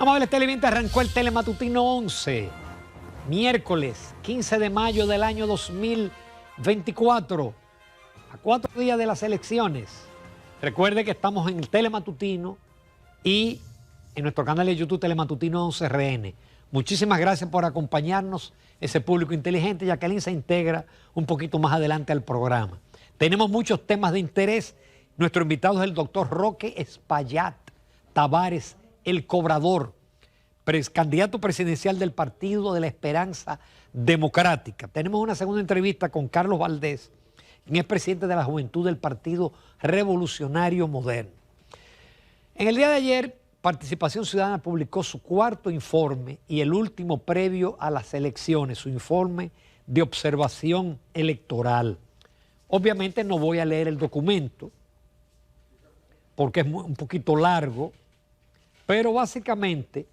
Amables televidentes, arrancó el Telematutino 11, miércoles 15 de mayo del año 2024, a 4 días de las elecciones. Recuerde que estamos en el Telematutino y en nuestro canal de YouTube Telematutino 11 RN. Muchísimas gracias por acompañarnos, ese público inteligente. Jacqueline se integra un poquito más adelante al programa. Tenemos muchos temas de interés. Nuestro invitado es el doctor Roque Espaillat Tavares, el cobrador, candidato presidencial del Partido de la Esperanza Democrática. Tenemos una segunda entrevista con Carlos Valdés, quien es presidente de la Juventud del Partido Revolucionario Moderno. En el día de ayer, Participación Ciudadana publicó su cuarto informe y el último previo a las elecciones, su informe de observación electoral. Obviamente no voy a leer el documento porque es un poquito largo, pero básicamente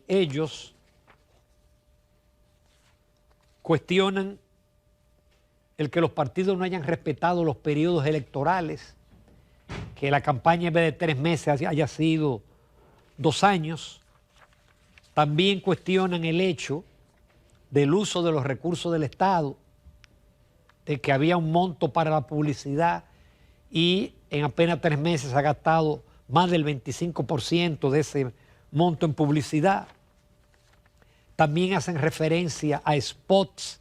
ellos cuestionan el que los partidos no hayan respetado los periodos electorales, que la campaña en vez de 3 meses haya sido 2 años. También cuestionan el hecho del uso de los recursos del Estado, de que había un monto para la publicidad y en apenas 3 meses ha gastado más del 25% de ese monto en publicidad. También hacen referencia a spots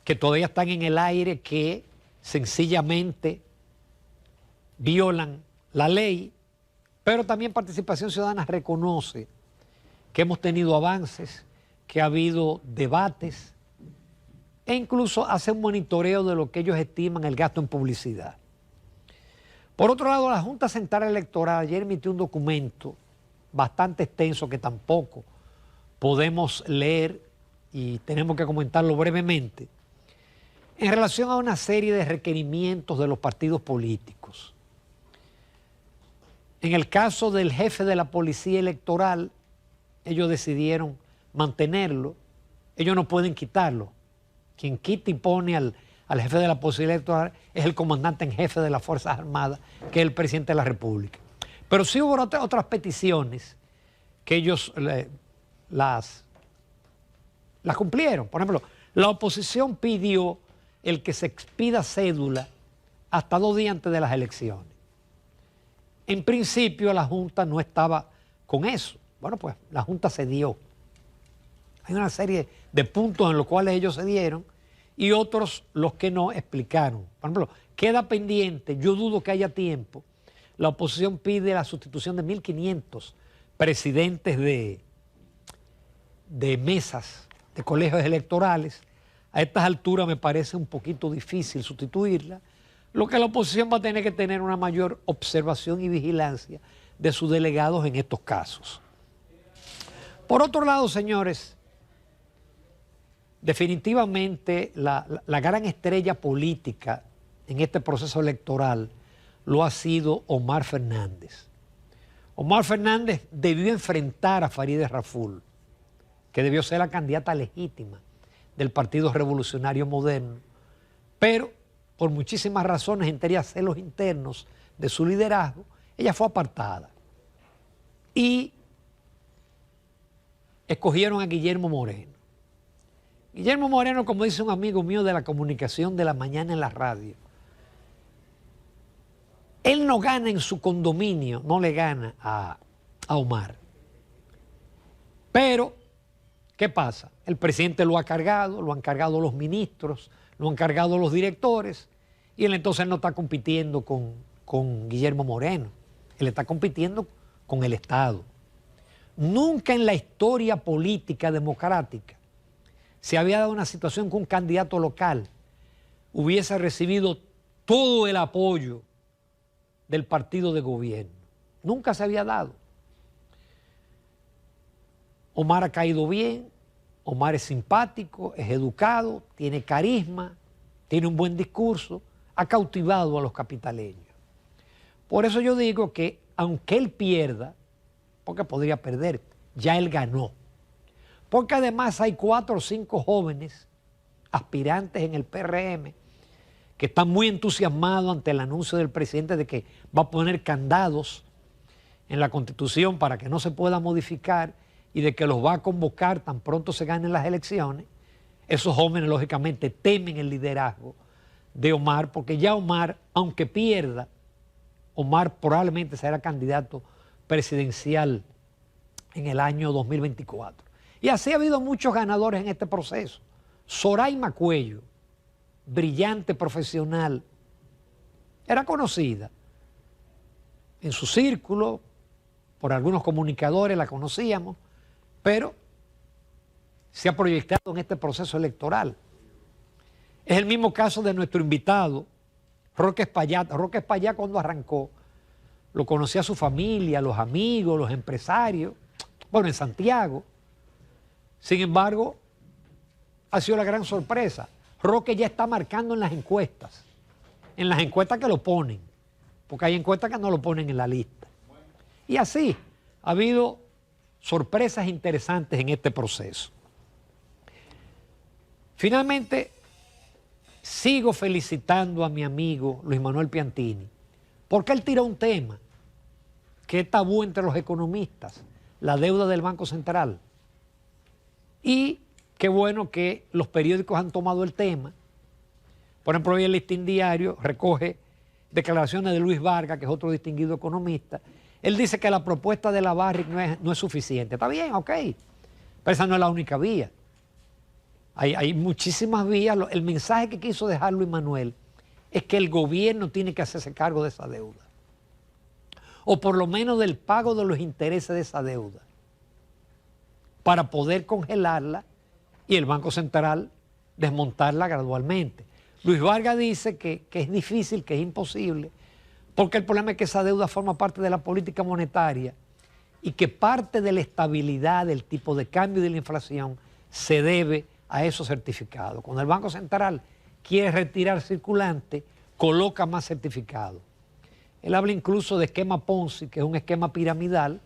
que todavía están en el aire, que sencillamente violan la ley. Pero también Participación Ciudadana reconoce que hemos tenido avances, que ha habido debates e incluso hace un monitoreo de lo que ellos estiman el gasto en publicidad. Por otro lado, la Junta Central Electoral ayer emitió un documento bastante extenso que tampoco podemos leer y tenemos que comentarlo brevemente, en relación a una serie de requerimientos de los partidos políticos. En el caso del jefe de la Policía Electoral, ellos decidieron mantenerlo, ellos no pueden quitarlo. Quien quita y pone al jefe de la Policía Electoral es el comandante en jefe de las Fuerzas Armadas, que es el presidente de la República. Pero sí hubo otras peticiones que ellos las cumplieron. Por ejemplo, la oposición pidió el que se expida cédula hasta 2 días antes de las elecciones. En principio la Junta no estaba con eso. Bueno, pues la Junta cedió. Hay una serie de puntos en los cuales ellos cedieron y otros los que no explicaron. Por ejemplo, queda pendiente, yo dudo que haya tiempo. La oposición pide la sustitución de 1.500 presidentes de mesas de colegios electorales. A estas alturas me parece un poquito difícil sustituirla, lo que la oposición va a tener que tener una mayor observación y vigilancia de sus delegados en estos casos. Por otro lado, señores, definitivamente la gran estrella política en este proceso electoral lo ha sido Omar Fernández. Omar Fernández debió enfrentar a Farideh Raful, que debió ser la candidata legítima del Partido Revolucionario Moderno, pero por muchísimas razones, entre ellas celos internos de su liderazgo, ella fue apartada. Y escogieron a Guillermo Moreno. Guillermo Moreno, como dice un amigo mío de la comunicación de la mañana en la radio, él no gana en su condominio, no le gana a Omar. Pero, ¿qué pasa? El presidente lo ha cargado, lo han cargado los ministros, lo han cargado los directores, y él entonces no está compitiendo con Guillermo Moreno, él está compitiendo con el Estado. Nunca en la historia política democrática se había dado una situación que un candidato local hubiese recibido todo el apoyo del partido de gobierno. Nunca se había dado. Omar ha caído bien, Omar es simpático, es educado, tiene carisma, tiene un buen discurso, ha cautivado a los capitaleños. Por eso yo digo que aunque él pierda, porque podría perder, ya él ganó. Porque además hay 4 o 5 jóvenes aspirantes en el PRM que están muy entusiasmados ante el anuncio del presidente de que va a poner candados en la Constitución para que no se pueda modificar y de que los va a convocar tan pronto se ganen las elecciones, esos jóvenes lógicamente temen el liderazgo de Omar, porque ya Omar, aunque pierda, Omar probablemente será candidato presidencial en el año 2024. Y así ha habido muchos ganadores en este proceso. Soraima Cuello, brillante profesional, era conocida en su círculo, por algunos comunicadores la conocíamos, pero se ha proyectado en este proceso electoral. Es el mismo caso de nuestro invitado, Roque Espaillat. Roque Espaillat, cuando arrancó, lo conocía su familia, los amigos, los empresarios, bueno, en Santiago. Sin embargo, ha sido la gran sorpresa. Roque ya está marcando en las encuestas que lo ponen, porque hay encuestas que no lo ponen en la lista. Y así ha habido sorpresas interesantes en este proceso. Finalmente, sigo felicitando a mi amigo Luis Manuel Piantini, porque él tiró un tema que es tabú entre los economistas, la deuda del Banco Central. Y qué bueno que los periódicos han tomado el tema. Por ejemplo, hoy el Listín Diario recoge declaraciones de Luis Vargas, que es otro distinguido economista. Él dice que la propuesta de la Barrick no es suficiente. Está bien, ok, pero esa no es la única vía. Hay muchísimas vías. El mensaje que quiso dejar Luis Manuel es que el gobierno tiene que hacerse cargo de esa deuda, o por lo menos del pago de los intereses de esa deuda, para poder congelarla y el Banco Central desmontarla gradualmente. Luis Vargas dice que es difícil, que es imposible, porque el problema es que esa deuda forma parte de la política monetaria y que parte de la estabilidad del tipo de cambio y de la inflación se debe a esos certificados. Cuando el Banco Central quiere retirar circulante, coloca más certificados. Él habla incluso de esquema Ponzi, que es un esquema piramidal.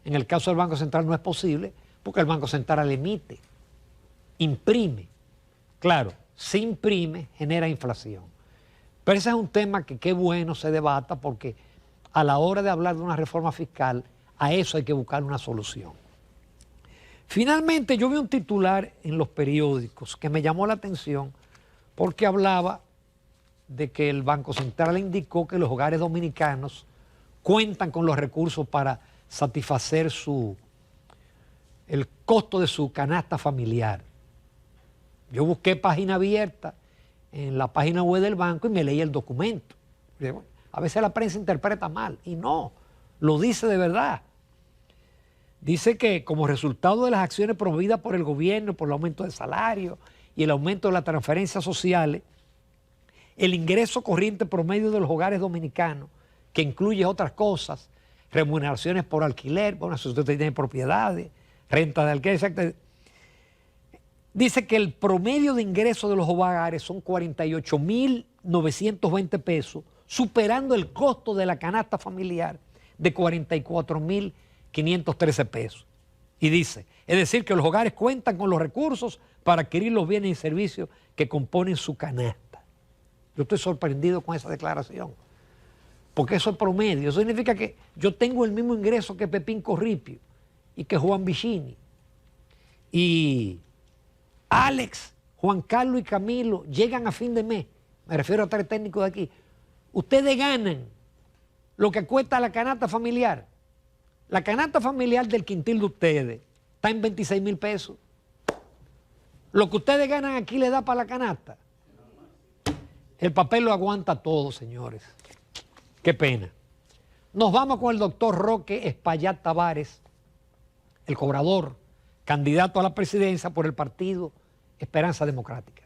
En el caso del Banco Central no es posible, porque el Banco Central emite, imprime. Claro, si imprime, genera inflación. Pero ese es un tema que qué bueno se debata, porque a la hora de hablar de una reforma fiscal, a eso hay que buscar una solución. Finalmente, yo vi un titular en los periódicos que me llamó la atención porque hablaba de que el Banco Central indicó que los hogares dominicanos cuentan con los recursos para satisfacer el costo de su canasta familiar. Yo busqué página abierta en la página web del banco y me leí el documento. A veces la prensa interpreta mal y no, lo dice de verdad. Dice que como resultado de las acciones promovidas por el gobierno, por el aumento de salario y el aumento de las transferencias sociales, el ingreso corriente promedio de los hogares dominicanos, que incluye otras cosas, remuneraciones por alquiler, bueno, si usted tiene propiedades, renta de alquiler, etc. Dice que el promedio de ingreso de los hogares son 48.920 pesos, superando el costo de la canasta familiar de 44.513 pesos. Y dice, es decir, que los hogares cuentan con los recursos para adquirir los bienes y servicios que componen su canasta. Yo estoy sorprendido con esa declaración, porque eso es promedio. Eso significa que yo tengo el mismo ingreso que Pepín Corripio y que Juan Vicini. Y Alex, Juan Carlos y Camilo llegan a fin de mes, me refiero a tres técnicos de aquí. Ustedes ganan lo que cuesta la canasta familiar. La canasta familiar del quintil de ustedes está en 26.000 pesos. Lo que ustedes ganan aquí le da para la canasta. El papel lo aguanta todo, señores. Qué pena. Nos vamos con el doctor Roque Espaillat Tavares, el cobrador, candidato a la presidencia por el partido Esperanza Democrática.